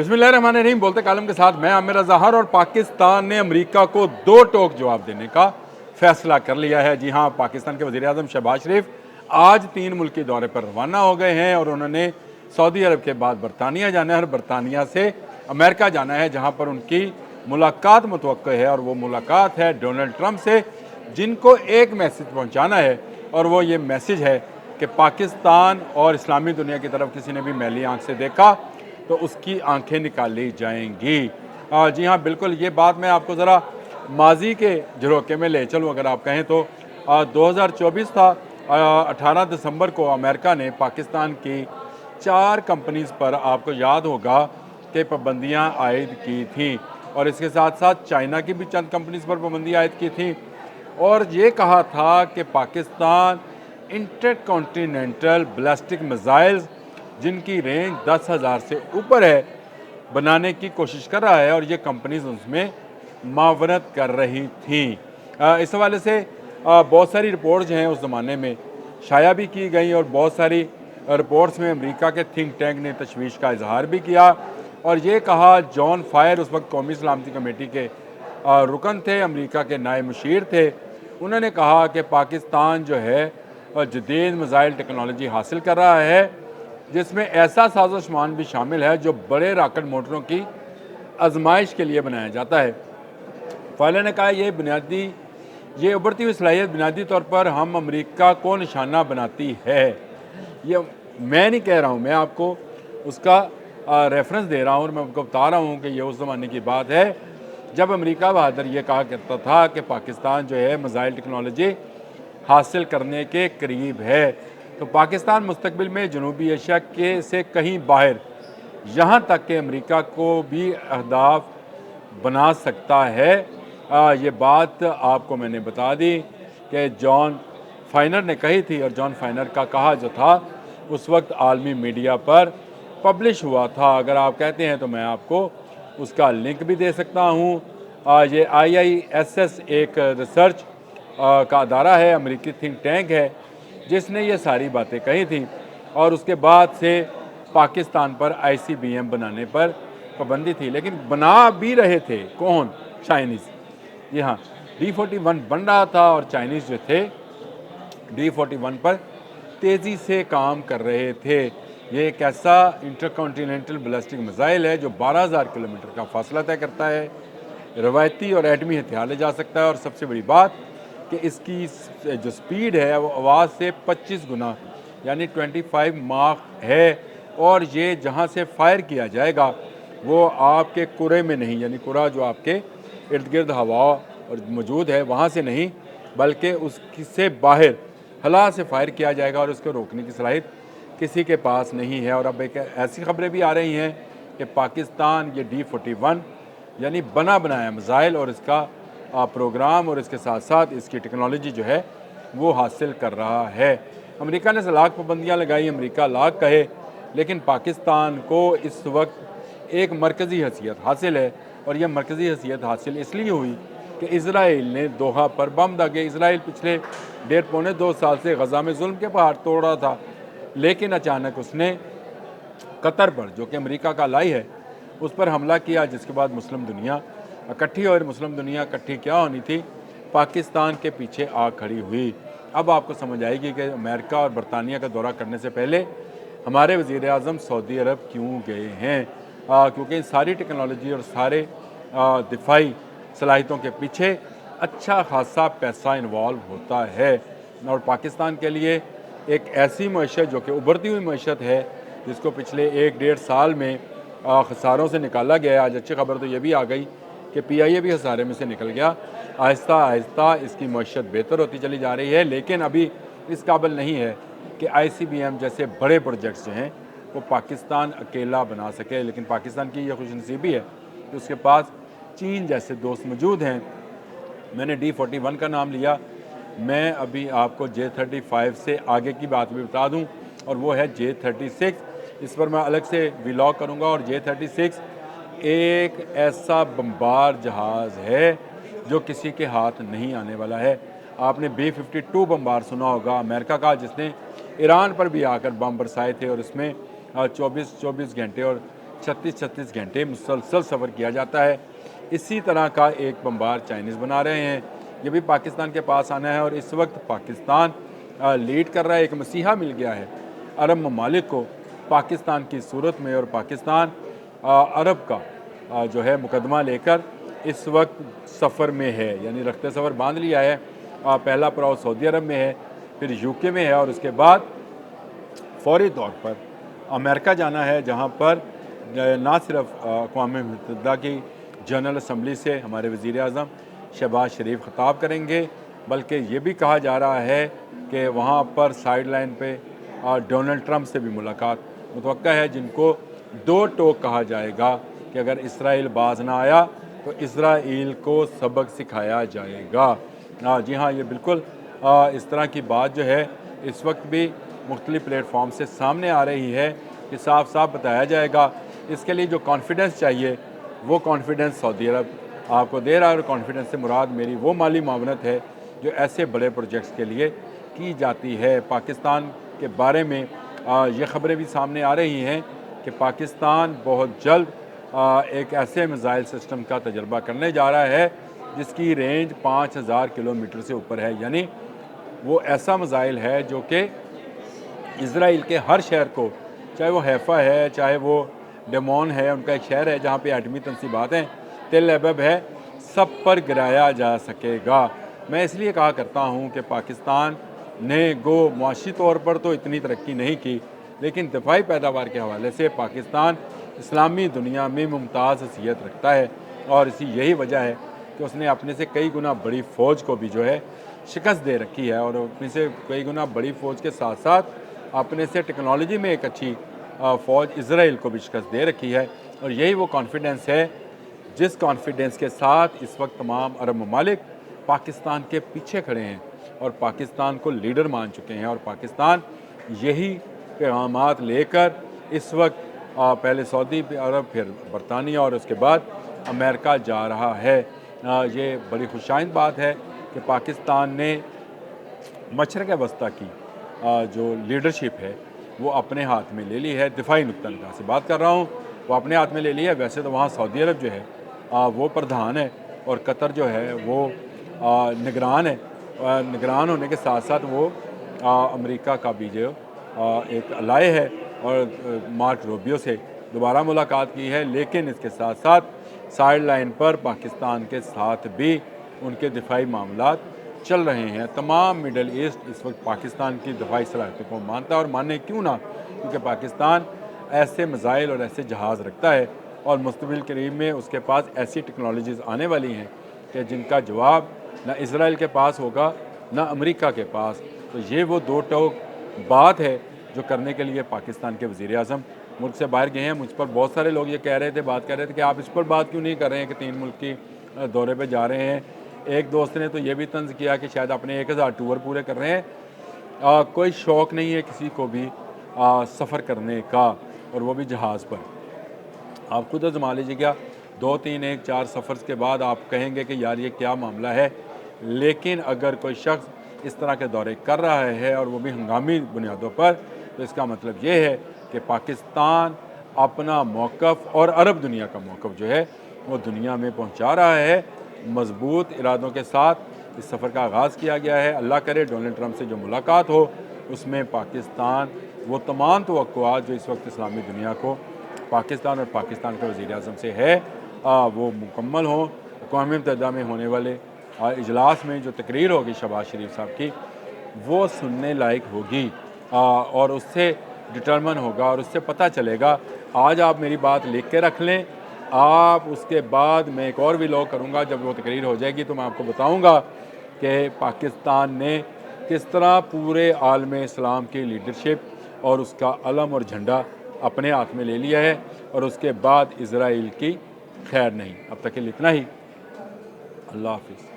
बिस्मिल्लाहिर्रहमानिर्रहीम। बोलते कालम के साथ मैं आमिर अजहर। और पाकिस्तान ने अमेरिका को दो टोक जवाब देने का फैसला कर लिया है। जी हाँ, पाकिस्तान के वज़ीर आज़म शहबाज शरीफ आज 3 मुल्की दौरे पर रवाना हो गए हैं और उन्होंने सऊदी अरब के बाद बरतानिया जाना है और बरतानिया से अमेरिका जाना है, जहाँ पर उनकी मुलाकात मुतवक्को है। और वो मुलाकात है डोनाल्ड ट्रंप से, जिनको एक मैसेज पहुँचाना है और वो ये मैसेज है कि पाकिस्तान और इस्लामी दुनिया की तरफ किसी ने भी मैली आँख से देखा तो उसकी आंखें निकाली जाएंगी। जी हाँ, बिल्कुल, ये बात मैं आपको ज़रा माजी के झरोके में ले चलूँ अगर आप कहें तो 2024 था। 18 दिसंबर को अमेरिका ने पाकिस्तान की 4 कंपनीज़ पर, आपको याद होगा, कि पाबंदियाँ आयद की थी और इसके साथ साथ चाइना की भी चंद कंपनीज़ पर पाबंदी आयद की थी। और ये कहा था कि पाकिस्तान इंटरकॉन्टिनेंटल बैलिस्टिक मिसाइल्स जिनकी रेंज 10,000 से ऊपर है बनाने की कोशिश कर रहा है और ये कंपनीज उसमें मावनत कर रही थी। इस हवाले से बहुत सारी रिपोर्ट्स जो हैं उस ज़माने में शाया भी की गई और बहुत सारी रिपोर्ट्स में अमेरिका के थिंक टैंक ने तशवीश का इजहार भी किया और ये कहा, जॉन फायर उस वक्त कौमी सलामती कमेटी के रुकन थे, अमेरिका के नायब मुशीर थे, उन्होंने कहा कि पाकिस्तान जो है जदीद मिसाइल टेक्नोलॉजी हासिल कर रहा है जिसमें ऐसा साजोसामान भी शामिल है जो बड़े रॉकेट मोटरों की आजमाइश के लिए बनाया जाता है। फायलर ने कहा, ये उभरती हुई सलाहियत बुनियादी तौर पर हम अमेरिका को निशाना बनाती है। ये मैं नहीं कह रहा हूँ, मैं आपको उसका रेफरेंस दे रहा हूँ और मैं आपको बता रहा हूँ कि ये उस ज़माने की बात है जब अमेरिका बहादुर ये कहा करता था कि पाकिस्तान जो है मिसाइल टेक्नोलॉजी हासिल करने के करीब है। तो पाकिस्तान मुस्तकबिल में जनूबी एशिया के से कहीं बाहर, यहाँ तक कि अमेरिका को भी अहदाफ बना सकता है। ये बात आपको मैंने बता दी कि जॉन फाइनर ने कही थी और जॉन फाइनर का कहा जो था उस वक्त आलमी मीडिया पर पब्लिश हुआ था। अगर आप कहते हैं तो मैं आपको उसका लिंक भी दे सकता हूँ। ये IISS एक रिसर्च का अदारा है, अमेरिकी थिंक टैंक है, जिसने ये सारी बातें कही थी और उसके बाद से पाकिस्तान पर ICBM बनाने पर पाबंदी थी। लेकिन बना भी रहे थे कौन? चाइनीज़। जी हाँ, D41 बन रहा था और चाइनीज़ जो थे D41 पर तेज़ी से काम कर रहे थे। ये एक ऐसा इंटरकॉन्टिनेंटल बैलिस्टिक मिसाइल है जो 12,000 किलोमीटर का फासला तय करता है, रवायती और एटमी हथियार ले जा सकता है और सबसे बड़ी बात कि इसकी जो स्पीड है वो आवाज़ से 25 गुना यानी 25 माख है। और ये जहाँ से फायर किया जाएगा वो आपके कुरे में नहीं, यानी कुरा जो आपके इर्द गिर्द हवा और मौजूद है वहाँ से नहीं, बल्कि उससे बाहर हला से फायर किया जाएगा और उसको रोकने की सलाहियत किसी के पास नहीं है। और अब एक ऐसी खबरें भी आ रही हैं कि पाकिस्तान ये D41 यानी बना बनाया मिसाइल और इसका प्रोग्राम और इसके साथ साथ इसकी टेक्नोलॉजी जो है वो हासिल कर रहा है। अमेरिका ने लाख पाबंदियाँ लगाई, अमेरिका लाख कहे, लेकिन पाकिस्तान को इस वक्त एक मरकज़ी हैसियत हासिल है और यह मरकज़ी हैसियत हासिल इसलिए हुई कि इजराइल ने दोहा पर बम दागे। इजराइल पिछले 1.5-2 साल से गज़ा में जुल्म के पहाड़ तोड़ रहा था, लेकिन अचानक उसने कतर पर, जो कि अमेरिका का लाई है, उस पर हमला किया, जिसके बाद मुस्लिम दुनिया इकट्ठी और मुस्लिम दुनिया इकट्ठी क्या होनी थी, पाकिस्तान के पीछे आ खड़ी हुई। अब आपको समझ आएगी कि अमेरिका और बरतानिया का दौरा करने से पहले हमारे वज़ीर आज़म सऊदी अरब क्यों गए हैं, क्योंकि इन सारी टेक्नोलॉजी और सारे दिफाई सलाहियतों के पीछे अच्छा खासा पैसा इन्वॉल्व होता है। और पाकिस्तान के लिए एक ऐसी मईशत जो कि उभरती हुई मईशत है, जिसको पिछले 1-1.5 साल में खसारों से निकाला गया है। आज अच्छी खबर तो ये भी आ गई कि PIA भी खसारे में से निकल गया। आहिस्ता आहिस्ता इसकी मईशत बेहतर होती चली जा रही है, लेकिन अभी इस काबिल नहीं है कि ICBM जैसे बड़े प्रोजेक्ट्स जो हैं वो पाकिस्तान अकेला बना सके। लेकिन पाकिस्तान की यह खुशनसीबी है कि उसके पास चीन जैसे दोस्त मौजूद हैं। मैंने D41 का नाम लिया, मैं अभी आपको J35 से आगे की बात भी बता दूं और वो है J36। इस पर मैं अलग से व्लॉग करूंगा। और J36 एक ऐसा बम्बार जहाज़ है जो किसी के हाथ नहीं आने वाला है। आपने B-52 बम्बार सुना होगा अमेरिका का, जिसने ईरान पर भी आकर बम बरसाए थे और इसमें 24 घंटे और 36-36 घंटे मुसलसल सफ़र किया जाता है। इसी तरह का एक बमबार चाइनीज़ बना रहे हैं, ये भी पाकिस्तान के पास आना है और इस वक्त पाकिस्तान लीड कर रहा है। एक मसीहा मिल गया है अरब ममालिक को पाकिस्तान की सूरत में, और पाकिस्तान अरब का जो है मुकदमा लेकर इस वक्त सफ़र में है, यानी रखते सफ़र बांध लिया है। पहला पड़ाव सऊदी अरब में है, फिर यूके में है और उसके बाद फौरी तौर पर अमेरिका जाना है, जहाँ पर ना सिर्फ अक़वाम मुत्तहिदा की जनरल असम्बली से हमारे वज़ीर आज़म शहबाज शरीफ ख़िताब करेंगे, बल्कि ये भी कहा जा रहा है कि वहाँ पर साइड लाइन पे डोनाल्ड ट्रंप से भी मुलाकात मुतवक्का है, जिनको दो टोक कहा जाएगा कि अगर इसराइल बाज ना आया तो इसराइल को सबक सिखाया जाएगा। जी हाँ, ये बिल्कुल इस तरह की बात जो है इस वक्त भी मुख्तलिफ़ प्लेटफॉर्म से सामने आ रही है कि साफ साफ बताया जाएगा। इसके लिए जो कॉन्फिडेंस चाहिए वो कॉन्फिडेंस सऊदी अरब आपको दे रहा है, और कॉन्फिडेंस से मुराद मेरी वो माली मावनत है जो ऐसे बड़े प्रोजेक्ट्स के लिए की जाती है। पाकिस्तान के बारे में ये ख़बरें भी सामने आ रही हैं कि पाकिस्तान बहुत जल्द एक ऐसे मिसाइल सिस्टम का तजर्बा करने जा रहा है जिसकी रेंज 5000 किलोमीटर से ऊपर है, यानी वो ऐसा मिसाइल है जो कि इसराइल के हर शहर को, चाहे वो हैफ़ा है, चाहे वो डेमोन है, उनका एक शहर है जहाँ पे एटमी तनसीबात हैं, तेल अबब है, सब पर गिराया जा सकेगा। मैं इसलिए कहा करता हूँ कि पाकिस्तान ने मुआशी तौर पर तो इतनी तरक्की नहीं की, लेकिन दफ़ाई पैदावार के हवाले से पाकिस्तान इस्लामी दुनिया में मुमताज़ हैसियत रखता है, और इसी यही वजह है कि उसने अपने से कई गुना बड़ी फ़ौज को भी जो है शिकस्त दे रखी है, और अपने से कई गुना बड़ी फ़ौज के साथ साथ अपने से टेक्नोलॉजी में एक अच्छी फ़ौज इसराइल को भी शिकस्त दे रखी है। और यही वो कॉन्फिडेंस है जिस कॉन्फिडेंस के साथ इस वक्त तमाम अरब ममालिक पाकिस्तान के पीछे खड़े हैं और पाकिस्तान को लीडर मान चुके हैं, और पाकिस्तान यही पैगामात लेकर इस वक्त पहले सऊदी अरब, फिर बरतानिया और उसके बाद अमेरिका जा रहा है। ये बड़ी खुशाइंद बात है कि पाकिस्तान ने मशरक़ वस्ता की जो लीडरशिप है वो अपने हाथ में ले ली है। दिफाई नुक्ता निगाह से बात कर रहा हूँ, वो अपने हाथ में ले ली है। वैसे तो वहाँ सऊदी अरब जो है वो प्रधान है, और कतर जो है वो निगरान है। निगरान होने के साथ साथ वो अमेरिका का भी जो एक अलाय है, और मार्क रूबियो से दोबारा मुलाकात की है। लेकिन इसके साथ साथ साइड लाइन पर पाकिस्तान के साथ भी उनके दिफाई मामलात चल रहे हैं। तमाम मिडल ईस्ट इस वक्त पाकिस्तान की दिफाई सलाहियतों को मानता है, और मानने क्यों ना, क्योंकि पाकिस्तान ऐसे मिसाइल और ऐसे जहाज़ रखता है, और मुस्तक़बिल करीब में उसके पास ऐसी टेक्नोलॉजीज़ आने वाली हैं कि जिनका जवाब ना इसराइल के पास होगा ना अमेरिका के पास। तो ये वो दो टोक बात है जो करने के लिए पाकिस्तान के वज़ीर आज़म मुल्क से बाहर गए हैं। मुझ पर बहुत सारे लोग ये कह रहे थे, बात कर रहे थे कि आप इस पर बात क्यों नहीं कर रहे हैं कि 3 मुल्क की दौरे पे जा रहे हैं। एक दोस्त ने तो ये भी तंज़ किया कि शायद अपने 1000 टूर पूरे कर रहे हैं। कोई शौक़ नहीं है किसी को भी सफ़र करने का, और वो भी जहाज़ पर। आप खुद आज़मा लीजिएगा, 2, 3, 1, 4 सफ़र के बाद आप कहेंगे कि यार ये क्या मामला है। लेकिन अगर कोई शख्स इस तरह के दौरे कर रहा है, और वो भी हंगामी बुनियादों पर, तो इसका मतलब ये है कि पाकिस्तान अपना मौक़िफ़ और अरब दुनिया का मौक़िफ़ जो है वो दुनिया में पहुँचा रहा है। मज़बूत इरादों के साथ इस सफ़र का आगाज़ किया गया है। अल्लाह करे डोनाल्ड ट्रंप से जो मुलाकात हो उसमें पाकिस्तान वो तमाम तवक्कुआत जो इस वक्त इस्लामी दुनिया को पाकिस्तान और पाकिस्तान के वज़ीर आज़म से है वो मुकम्मल हों। अक़वाम मुत्तहिदा में होने वाले इजलास में जो तकरीर होगी शहबाज शरीफ साहब की, वो सुनने लायक होगी, और उससे डिटरमिन होगा, और उससे पता चलेगा। आज आप मेरी बात लिख के रख लें, आप उसके बाद मैं एक और व्लॉग करूँगा, जब वो तकरीर हो जाएगी तो मैं आपको बताऊँगा कि पाकिस्तान ने किस तरह पूरे आलम इस्लाम की लीडरशिप और उसका अलम और झंडा अपने हाथ में ले लिया है, और उसके बाद इसराइल की खैर नहीं। अब तक के लिए इतना ही। अल्लाह हाफ़िज़।